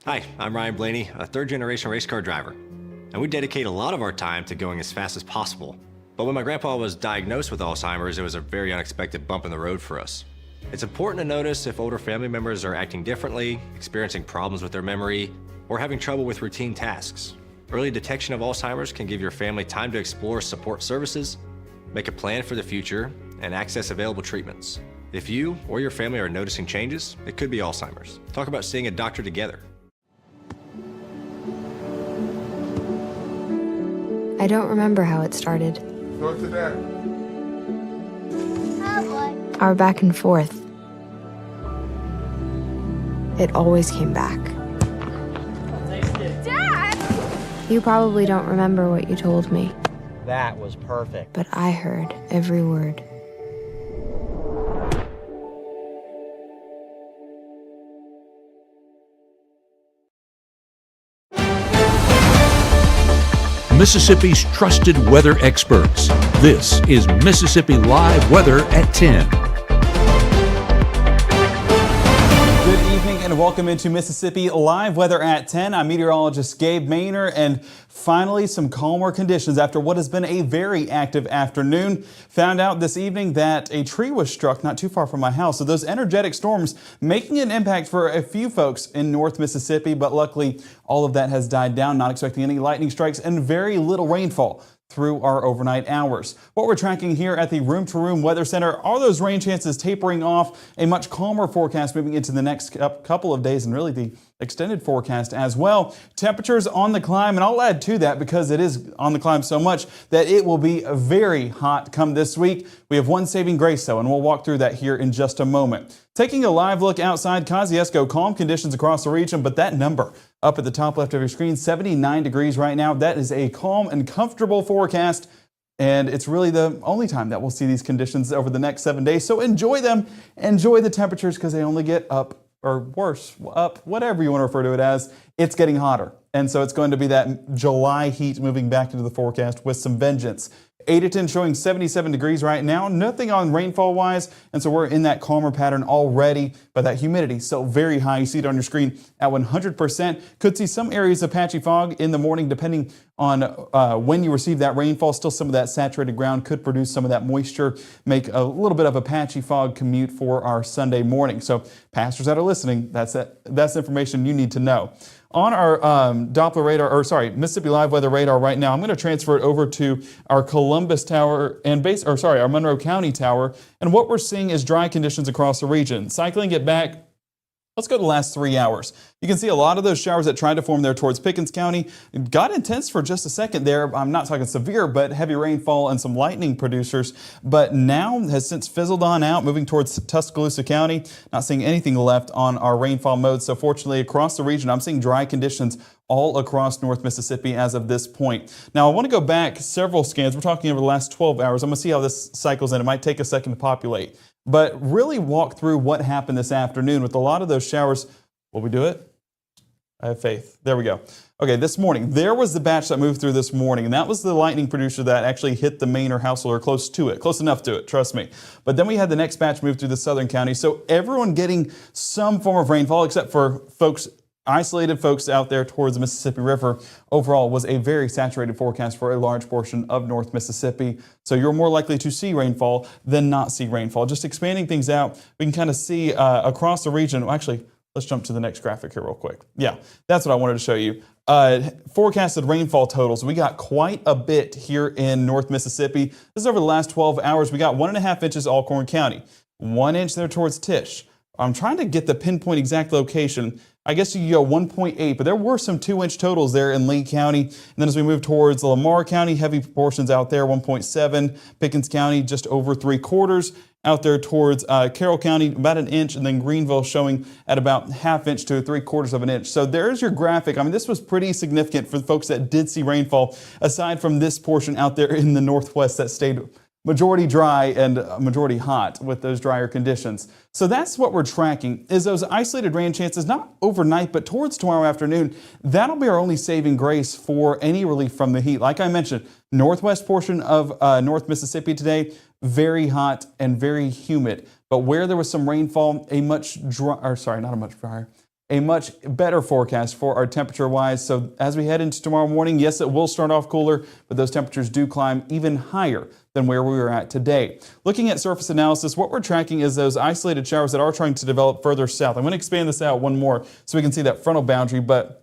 Hi, I'm Ryan Blaney, a third-generation race car driver, and we dedicate a lot of our time to going as fast as possible. But when my grandpa was diagnosed with Alzheimer's, it was a very unexpected bump in the road for us. It's important to notice if older family members are acting differently, experiencing problems with their memory, or having trouble with routine tasks. Early detection of Alzheimer's can give your family time to explore support services, make a plan for the future, and access available treatments. If you or your family are noticing changes, it could be Alzheimer's. Talk about seeing a doctor together. I don't remember how it started. Go to that. Our back and forth. It always came back. Dad! You probably don't remember what you told me, That was perfect. but I heard every word. Mississippi's trusted weather experts. This is Mississippi Live Weather at 10. Good evening and welcome into Mississippi Live Weather at 10. I'm meteorologist Gabe Maynor, and finally some calmer conditions after what has been a very active afternoon. Found out this evening that a tree was struck not too far from my house. So those energetic storms making an impact for a few folks in North Mississippi, but luckily all of that has died down. Not expecting any lightning strikes and very little rainfall through our overnight hours. What we're tracking here at the Room to Room Weather Center are those rain chances tapering off, a much calmer forecast moving into the next couple of days, and really the extended forecast as well. Temperatures on the climb, and I'll add to that because it is on the climb so much that it will be very hot come this week. We have one saving grace though, and we'll walk through that here in just a moment. Taking a live look outside Kosciuszko, calm conditions across the region, but that number up at the top left of your screen, 79 degrees right now. That is a calm and comfortable forecast, and it's really the only time that we'll see these conditions over the next 7 days. So enjoy them, enjoy the temperatures, because they only get up, or worse, up, whatever you want to refer to it as. It's getting hotter, and so it's going to be that July heat moving back into the forecast with some vengeance. Adenton showing 77 degrees right now, nothing on rainfall wise, and so we're in that calmer pattern already, but that humidity still very high. You see it on your screen at 100%. Could see some areas of patchy fog in the morning depending on when you receive that rainfall. Still some of that saturated ground could produce some of that moisture, make a little bit of a patchy fog commute for our Sunday morning. So pastors that are listening, that's information you need to know. On our Doppler radar, Mississippi Live Weather radar right now, I'm going to transfer it over to our Columbus Tower and our Monroe County Tower. And what we're seeing is dry conditions across the region. Cycling it back, let's go to the last 3 hours. You can see a lot of those showers that tried to form there towards Pickens County got intense for just a second there. I'm not talking severe, but heavy rainfall and some lightning producers. But now has since fizzled on out, moving towards Tuscaloosa County. Not seeing anything left on our rainfall mode. So fortunately, across the region, I'm seeing dry conditions all across North Mississippi as of this point. Now, I want to go back several scans. We're talking over the last 12 hours. I'm going to see how this cycles in. It might take a second to populate. But really walk through what happened this afternoon with a lot of those showers. Will we do it? I have faith. There we go. Okay, this morning, there was the batch that moved through this morning, and that was the lightning producer that actually hit the Maynor household, or close to it, close enough to it, trust me. But then we had the next batch move through the southern county, so everyone getting some form of rainfall, except for isolated folks out there towards the Mississippi River. Overall was a very saturated forecast for a large portion of North Mississippi. So you're more likely to see rainfall than not see rainfall. Just expanding things out, we can kind of see across the region. Well, actually, let's jump to the next graphic here real quick. Yeah, that's what I wanted to show you. Forecasted rainfall totals. We got quite a bit here in North Mississippi. This is over the last 12 hours. We got 1.5 inches Alcorn County, 1 inch there towards Tisch. I'm trying to get the pinpoint exact location. I guess you could go 1.8, but there were some 2-inch totals there in Lee County. And then as we move towards Lamar County, heavy proportions out there, 1.7. Pickens County, just over 3/4. Out there towards Carroll County, about 1 inch, and then Greenville showing at about 1/2 inch to 3/4 of an inch. So there's your graphic. I mean, this was pretty significant for the folks that did see rainfall, aside from this portion out there in the northwest that stayed majority dry and majority hot with those drier conditions. So that's what we're tracking, is those isolated rain chances, not overnight, but towards tomorrow afternoon. That'll be our only saving grace for any relief from the heat. Like I mentioned, northwest portion of North Mississippi today, very hot and very humid. But where there was some rainfall, a much better forecast for our temperature wise. So as we head into tomorrow morning, yes, it will start off cooler, but those temperatures do climb even higher than where we were at today. Looking at surface analysis, what we're tracking is those isolated showers that are trying to develop further south. I'm going to expand this out one more so we can see that frontal boundary, but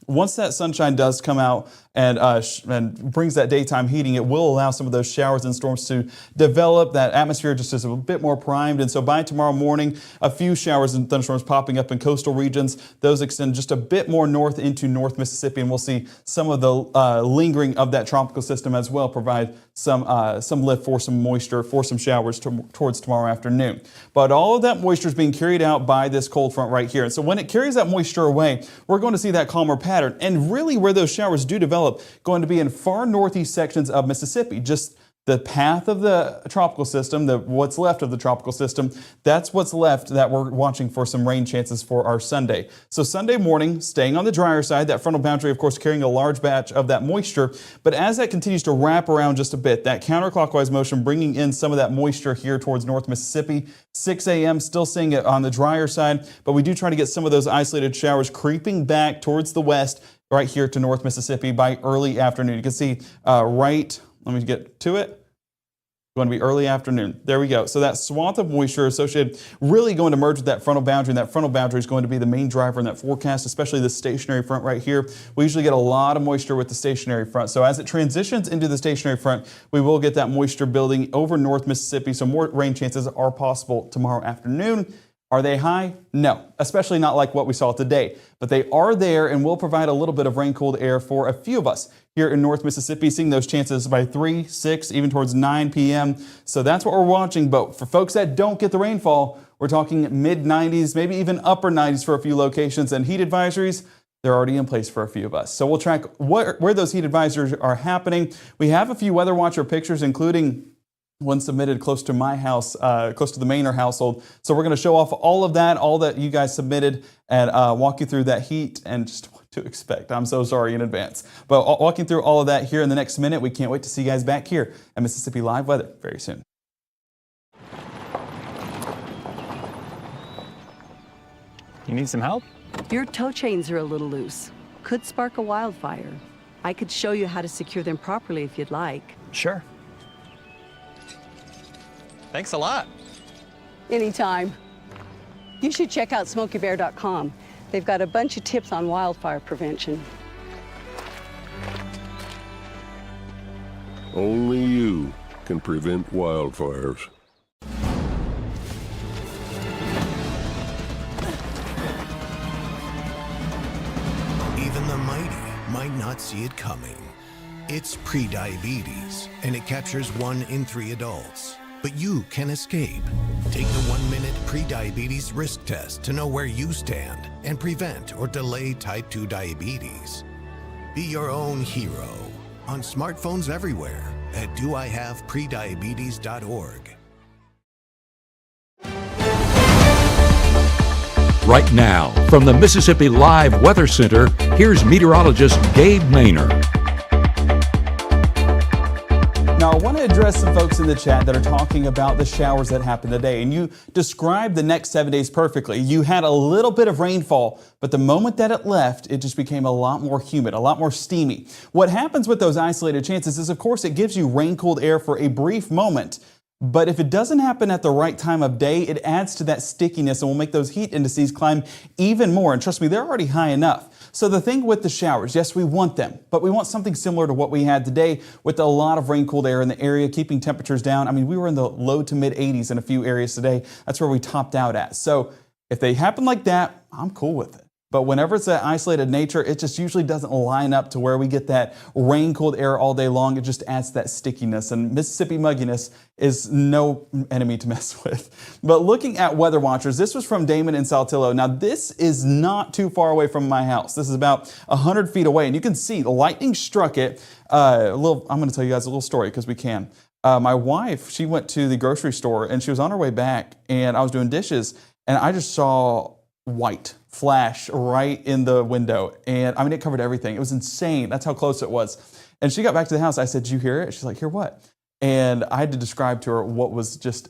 once that sunshine does come out and brings that daytime heating, it will allow some of those showers and storms to develop. That atmosphere just is a bit more primed. And so by tomorrow morning, a few showers and thunderstorms popping up in coastal regions. Those extend just a bit more north into North Mississippi, and we'll see some of the lingering of that tropical system as well provide some lift for some moisture, for some showers towards tomorrow afternoon. But all of that moisture is being carried out by this cold front right here. And so when it carries that moisture away, we're going to see that calmer pattern. And really where those showers do develop, going to be in far northeast sections of Mississippi. Just the path of the tropical system, what's left of the tropical system, that's what's left that we're watching for some rain chances for our Sunday. So Sunday morning, staying on the drier side, that frontal boundary, of course, carrying a large batch of that moisture. But as that continues to wrap around just a bit, that counterclockwise motion bringing in some of that moisture here towards North Mississippi. 6 a.m. still seeing it on the drier side, but we do try to get some of those isolated showers creeping back towards the west right here to North Mississippi by early afternoon. You can see let me get to it. Going to be early afternoon. There we go. So that swath of moisture associated really going to merge with that frontal boundary, and that frontal boundary is going to be the main driver in that forecast, especially the stationary front right here. We usually get a lot of moisture with the stationary front. So as it transitions into the stationary front, we will get that moisture building over North Mississippi. So more rain chances are possible tomorrow afternoon. Are they high? No, especially not like what we saw today. But they are there and will provide a little bit of rain-cooled air for a few of us here in North Mississippi, seeing those chances by 3, 6, even towards 9 p.m. So that's what we're watching. But for folks that don't get the rainfall, we're talking mid-90s, maybe even upper 90s for a few locations. And heat advisories, they're already in place for a few of us. So we'll track where those heat advisories are happening. We have a few weather watcher pictures, including one submitted close to my house, close to the Maynor household. So we're going to show off all that you guys submitted, and walk you through that heat and just what to expect. I'm so sorry in advance. But walking through all of that here in the next minute. We can't wait to see you guys back here at Mississippi Live Weather very soon. You need some help? Your tow chains are a little loose. Could spark a wildfire. I could show you how to secure them properly if you'd like. Sure. Thanks a lot. Anytime. You should check out SmokeyBear.com. They've got a bunch of tips on wildfire prevention. Only you can prevent wildfires. Even the mighty might not see it coming. It's prediabetes, and it captures 1 in 3 adults. But you can escape. Take the 1-minute prediabetes risk test to know where you stand and prevent or delay type 2 diabetes. Be your own hero on smartphones everywhere at doihaveprediabetes.org. Right now, from the Mississippi Live Weather Center, here's meteorologist Gabe Maynor. Now, I want to address some folks in the chat that are talking about the showers that happened today. And you described the next 7 days perfectly. You had a little bit of rainfall, but the moment that it left, it just became a lot more humid, a lot more steamy. What happens with those isolated chances is, of course, it gives you rain-cooled air for a brief moment. But if it doesn't happen at the right time of day, it adds to that stickiness and will make those heat indices climb even more. And trust me, they're already high enough. So the thing with the showers, yes, we want them, but we want something similar to what we had today with a lot of rain-cooled air in the area, keeping temperatures down. I mean, we were in the low to mid 80s in a few areas today. That's where we topped out at. So if they happen like that, I'm cool with it. But whenever it's that isolated nature, it just usually doesn't line up to where we get that rain-cooled air all day long. It just adds that stickiness, and Mississippi mugginess is no enemy to mess with. But looking at weather watchers, this was from Damon in Saltillo. Now, this is not too far away from my house. This is about 100 feet away, and you can see the lightning struck it. I'm going to tell you guys a little story because we can. My wife, she went to the grocery store, and she was on her way back, and I was doing dishes, and I just saw white flash right in the window. And I mean, it covered everything. It was insane. That's how close it was. And she got back to the house. I said, "Did you hear it?" She's like, "Hear what?" And I had to describe to her what was just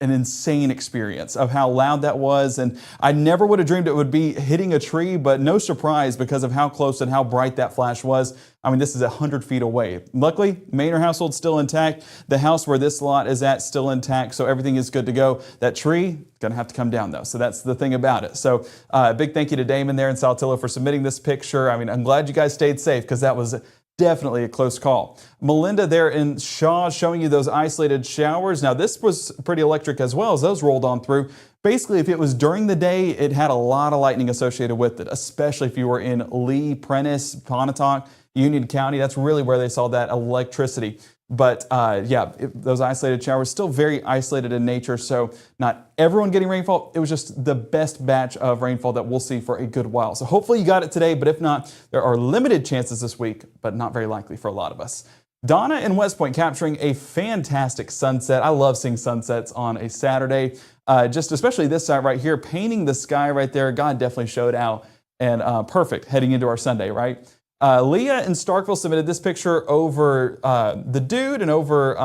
an insane experience of how loud that was. And I never would have dreamed it would be hitting a tree, but no surprise because of how close and how bright that flash was. I mean, this is 100 feet away. Luckily, Maynard household still intact. The house where this lot is at still intact, so everything is good to go. That tree, gonna have to come down though, so that's the thing about it. So big thank you to Damon there in Saltillo for submitting this picture. I mean, I'm glad you guys stayed safe because that was definitely a close call. Melinda there in Shaw showing you those isolated showers. Now this was pretty electric as well as those rolled on through. Basically, if it was during the day, it had a lot of lightning associated with it, especially if you were in Lee, Prentice, Pontotoc, Union County. That's really where they saw that electricity. But those isolated showers still very isolated in nature, so not everyone getting rainfall. It was just the best batch of rainfall that we'll see for a good while. So hopefully you got it today, but if not, there are limited chances this week, but not very likely for a lot of us. Donna in West Point capturing a fantastic sunset. I love seeing sunsets on a Saturday, just especially this side right here, painting the sky right there. God definitely showed out, and perfect heading into our Sunday, right? Leah in Starkville submitted this picture over the dude and over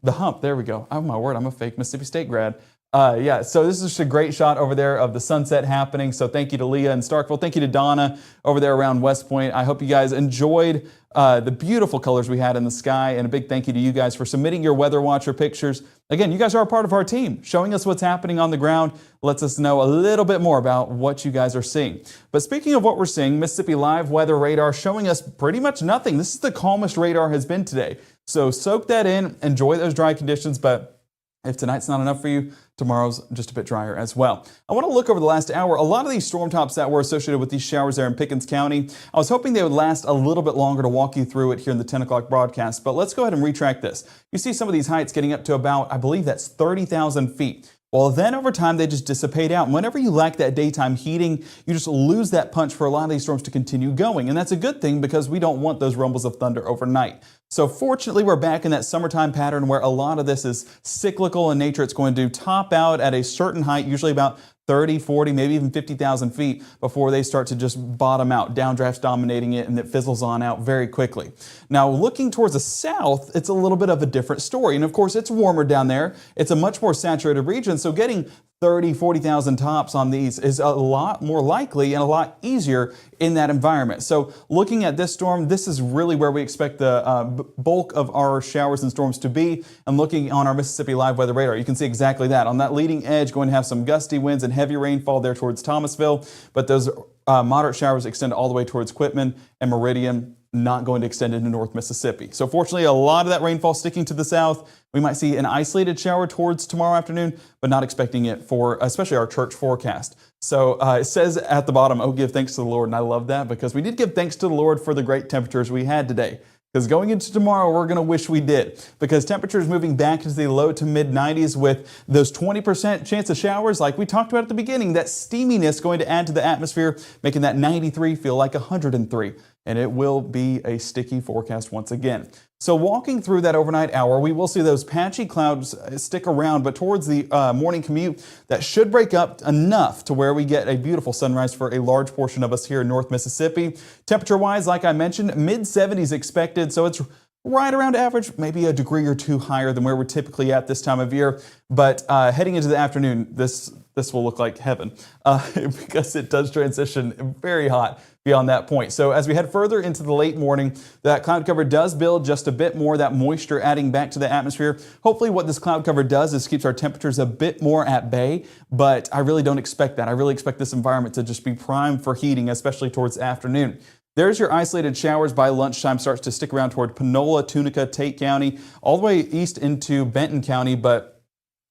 the hump. There we go. Oh my word, I'm a fake Mississippi State grad. So this is just a great shot over there of the sunset happening. So thank you to Leah in Starkville. Thank you to Donna over there around West Point. I hope you guys enjoyed the beautiful colors we had in the sky, and a big thank you to you guys for submitting your Weather Watcher pictures. Again, you guys are a part of our team. Showing us what's happening on the ground lets us know a little bit more about what you guys are seeing. But speaking of what we're seeing, Mississippi Live Weather Radar showing us pretty much nothing. This is the calmest radar has been today. So soak that in, enjoy those dry conditions, but if tonight's not enough for you, tomorrow's just a bit drier as well. I want to look over the last hour. A lot of these storm tops that were associated with these showers there in Pickens County, I was hoping they would last a little bit longer to walk you through it here in the 10 o'clock broadcast, but let's go ahead and retract this. You see some of these heights getting up to about, I believe that's 30,000 feet. Well, then over time, they just dissipate out. And whenever you lack that daytime heating, you just lose that punch for a lot of these storms to continue going. And that's a good thing because we don't want those rumbles of thunder overnight. So fortunately, we're back in that summertime pattern where a lot of this is cyclical in nature. It's going to top out at a certain height, usually about 30, 40, maybe even 50,000 feet before they start to just bottom out, downdrafts dominating it, and it fizzles on out very quickly. Now, looking towards the south, it's a little bit of a different story. And of course, it's warmer down there. It's a much more saturated region. So getting 30, 40,000 tops on these is a lot more likely and a lot easier in that environment. So looking at this storm, this is really where we expect the bulk of our showers and storms to be. And looking on our Mississippi Live Weather Radar, you can see exactly that. On that leading edge, going to have some gusty winds and heavy rainfall there towards Thomasville, but those moderate showers extend all the way towards Quitman and Meridian, not going to extend into North Mississippi. So fortunately, a lot of that rainfall sticking to the south. We might see an isolated shower towards tomorrow afternoon, but not expecting it for especially our church forecast. So it says at the bottom, oh, give thanks to the Lord. And I love that because we did give thanks to the Lord for the great temperatures we had today. Because going into tomorrow, we're going to wish we did. Because temperatures moving back into the low to mid 90s with those 20% chance of showers like we talked about at the beginning. That steaminess going to add to the atmosphere, making that 93 feel like 103. And it will be a sticky forecast once again. So walking through that overnight hour, we will see those patchy clouds stick around, but towards the morning commute, that should break up enough to where we get a beautiful sunrise for a large portion of us here in North Mississippi. Temperature-wise, like I mentioned, mid-70s expected, so it's right around average, maybe a degree or two higher than where we're typically at this time of year. But heading into the afternoon, this will look like heaven because it does transition very hot beyond that point. So as we head further into the late morning, that cloud cover does build just a bit more, that moisture adding back to the atmosphere. Hopefully what this cloud cover does is keeps our temperatures a bit more at bay, but I really don't expect that. I really expect this environment to just be primed for heating, especially towards afternoon. There's your isolated showers by lunchtime, starts to stick around toward Panola, Tunica, Tate County, all the way east into Benton County, but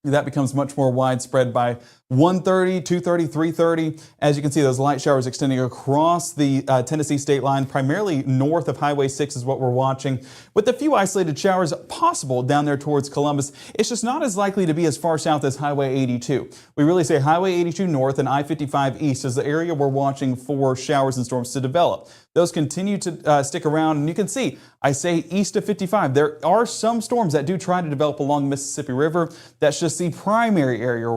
that becomes much more widespread by 1:30, 2:30, 3:30. As you can see, those light showers extending across the Tennessee state line, primarily north of Highway 6 is what we're watching, with a few isolated showers possible down there towards Columbus. It's just not as likely to be as far south as Highway 82. We really say Highway 82 north and I-55 east is the area we're watching for showers and storms to develop. Those continue to stick around, and you can see, I say east of 55. There are some storms that do try to develop along the Mississippi River. That's just the primary area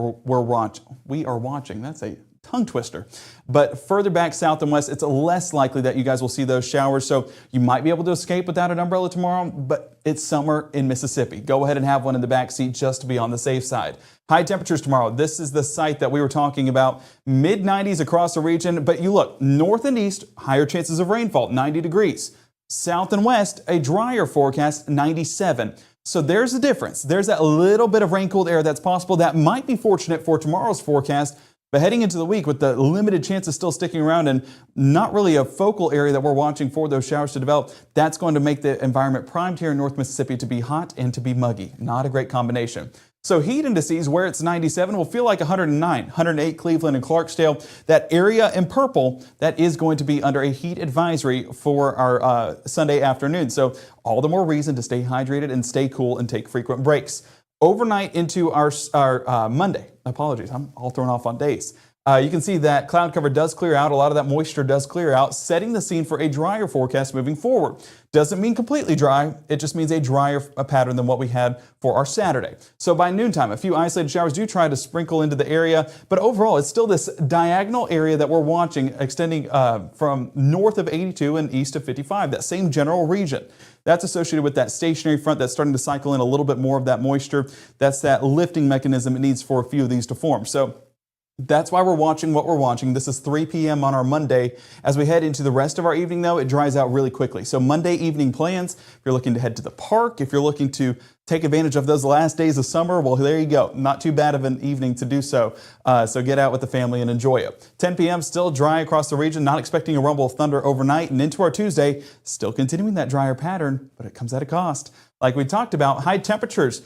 we are watching. That's a tongue twister. But further back south and west, it's less likely that you guys will see those showers. So you might be able to escape without an umbrella tomorrow, but it's summer in Mississippi. Go ahead and have one in the back seat just to be on the safe side. High temperatures tomorrow. This is the site that we were talking about. Mid-90s across the region, but you look north and east, higher chances of rainfall, 90 degrees. South and west, a drier forecast, 97. So there's a difference. There's that little bit of rain-cooled air that's possible. That might be fortunate for tomorrow's forecast. But heading into the week with the limited chances still sticking around and not really a focal area that we're watching for those showers to develop, that's going to make the environment primed here in North Mississippi to be hot and to be muggy. Not a great combination. So heat indices where it's 97 will feel like 109, 108 Cleveland and Clarksdale. That area in purple, that is going to be under a heat advisory for our Sunday afternoon. So all the more reason to stay hydrated and stay cool and take frequent breaks. Overnight into our Monday, apologies, I'm all thrown off on days. You can see that cloud cover does clear out. A lot of that moisture does clear out, setting the scene for a drier forecast moving forward. Doesn't mean completely dry. It just means a drier pattern than what we had for our Saturday. So by noontime, a few isolated showers do try to sprinkle into the area, but overall, it's still this diagonal area that we're watching extending from north of 82 and east of 55, that same general region. That's associated with that stationary front that's starting to cycle in a little bit more of that moisture. That's that lifting mechanism it needs for a few of these to form. So that's why we're watching what we're watching. This is 3 p.m. on our Monday. As we head into the rest of our evening, though, it dries out really quickly. So Monday evening plans, if you're looking to head to the park, if you're looking to take advantage of those last days of summer, well, there you go. Not too bad of an evening to do so. So get out with the family and enjoy it. 10 p.m. still dry across the region, not expecting a rumble of thunder overnight. And into our Tuesday, still continuing that drier pattern, but it comes at a cost. Like we talked about, high temperatures.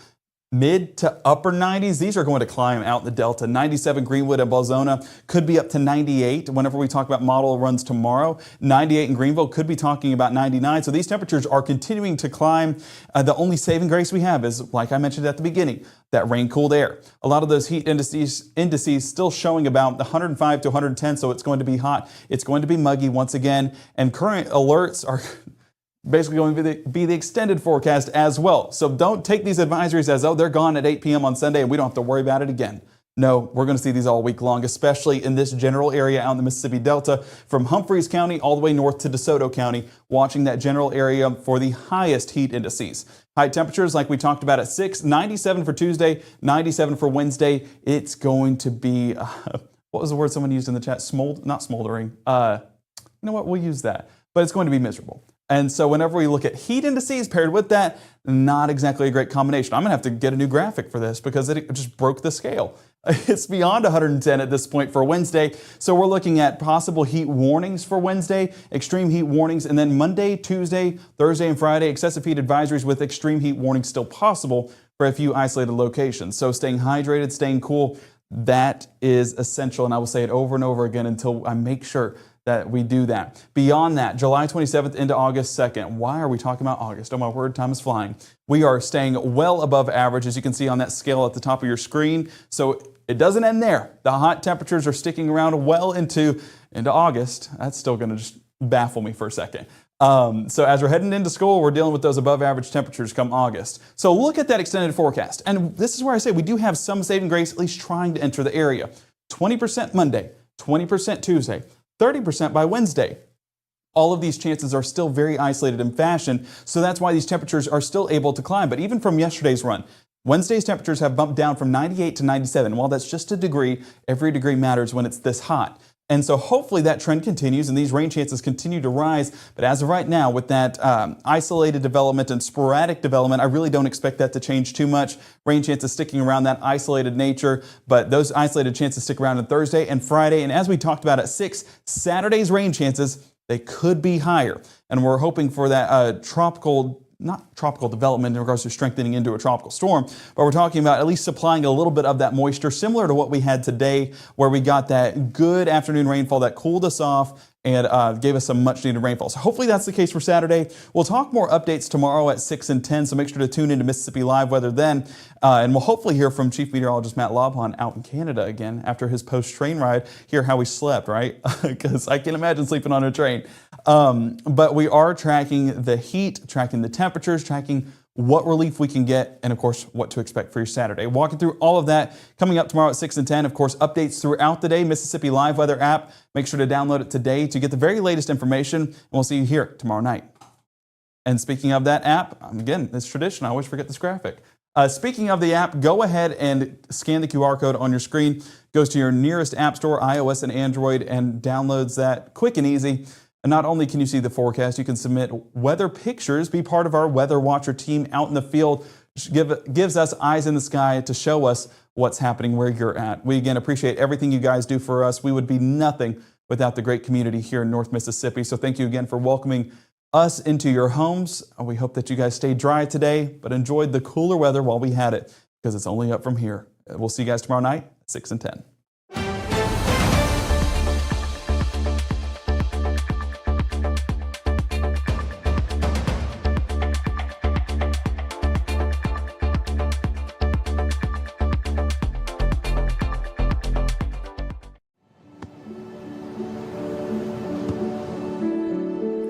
Mid to upper 90s. These are going to climb out in the Delta. 97 Greenwood and Belzona could be up to 98 whenever we talk about model runs tomorrow. 98 in Greenville could be talking about 99. So these temperatures are continuing to climb. The only saving grace we have is, like I mentioned at the beginning, that rain-cooled air. A lot of those heat indices still showing about 105 to 110, so it's going to be hot. It's going to be muggy once again, and current alerts are basically going to be the extended forecast as well. So don't take these advisories as, oh, they're gone at 8 p.m. on Sunday and we don't have to worry about it again. No, we're going to see these all week long, especially in this general area out in the Mississippi Delta, from Humphreys County all the way north to DeSoto County, watching that general area for the highest heat indices. High temperatures, like we talked about at 6, 97 for Tuesday, 97 for Wednesday. It's going to be, what was the word someone used in the chat? Not smoldering. You know what? We'll use that. But it's going to be miserable. And so whenever we look at heat indices paired with that, not exactly a great combination. I'm going to have to get a new graphic for this because it just broke the scale. It's beyond 110 at this point for Wednesday. So we're looking at possible heat warnings for Wednesday, extreme heat warnings, and then Monday, Tuesday, Thursday, and Friday, excessive heat advisories with extreme heat warnings still possible for a few isolated locations. So staying hydrated, staying cool, that is essential. And I will say it over and over again until I make sure that we do that. Beyond that, July 27th into August 2nd. Why are we talking about August? Oh my word, time is flying. We are staying well above average, as you can see on that scale at the top of your screen. So it doesn't end there. The hot temperatures are sticking around well into August. That's still going to just baffle me for a second. So as we're heading into school, we're dealing with those above average temperatures come August. So look at that extended forecast. And this is where I say we do have some saving grace, at least trying to enter the area. 20% Monday, 20% Tuesday, 30% by Wednesday. All of these chances are still very isolated in fashion, so that's why these temperatures are still able to climb. But even from yesterday's run, Wednesday's temperatures have bumped down from 98 to 97. While that's just a degree, every degree matters when it's this hot. And so hopefully that trend continues and these rain chances continue to rise. But as of right now, with that isolated development and sporadic development, I really don't expect that to change too much. Rain chances sticking around that isolated nature, but those isolated chances stick around on Thursday and Friday. And as we talked about at 6, Saturday's rain chances, they could be higher. And we're hoping for that not tropical development in regards to strengthening into a tropical storm, but we're talking about at least supplying a little bit of that moisture, similar to what we had today, where we got that good afternoon rainfall that cooled us off and gave us some much needed rainfall. So hopefully that's the case for Saturday. We'll talk more updates tomorrow at 6 and 10, so make sure to tune into Mississippi Live Weather then. And we'll hopefully hear from Chief Meteorologist Matt Lobhon out in Canada again after his post-train ride, hear how he slept, right? Because I can't imagine sleeping on a train. But we are tracking the heat, tracking the temperatures, tracking what relief we can get, and of course, what to expect for your Saturday. Walking through all of that coming up tomorrow at 6 and 10. Of course, updates throughout the day. Mississippi Live Weather app. Make sure to download it today to get the very latest information, and we'll see you here tomorrow night. And speaking of that app, again, it's tradition. I always forget this graphic. Speaking of the app, go ahead and scan the QR code on your screen. Goes to your nearest app store, iOS and Android, and downloads that quick and easy. And not only can you see the forecast, you can submit weather pictures, be part of our Weather Watcher team out in the field. Gives us eyes in the sky to show us what's happening where you're at. We again appreciate everything you guys do for us. We would be nothing without the great community here in North Mississippi. So thank you again for welcoming us into your homes. We hope that you guys stayed dry today, but enjoyed the cooler weather while we had it, because it's only up from here. We'll see you guys tomorrow night at 6 and 10.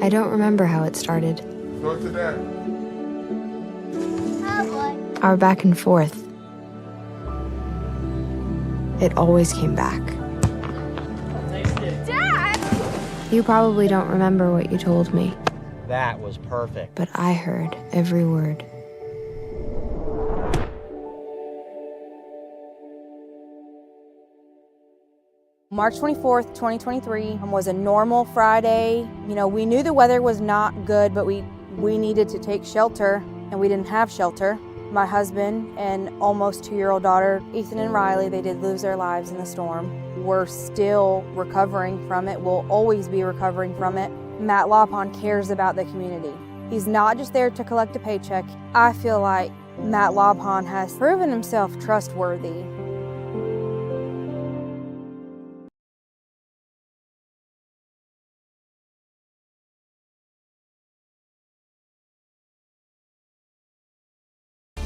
I don't remember how it started. Go to that. Our back and forth. It always came back. Dad! You probably don't remember what you told me, That was perfect. but I heard every word. March 24th, 2023 was a normal Friday. You know, we knew the weather was not good, but we needed to take shelter, and we didn't have shelter. My husband and almost 2-year-old daughter, Ethan and Riley, they did lose their lives in the storm. We're still recovering from it. We'll always be recovering from it. Matt Lawpon cares about the community. He's not just there to collect a paycheck. I feel like Matt Lawpon has proven himself trustworthy.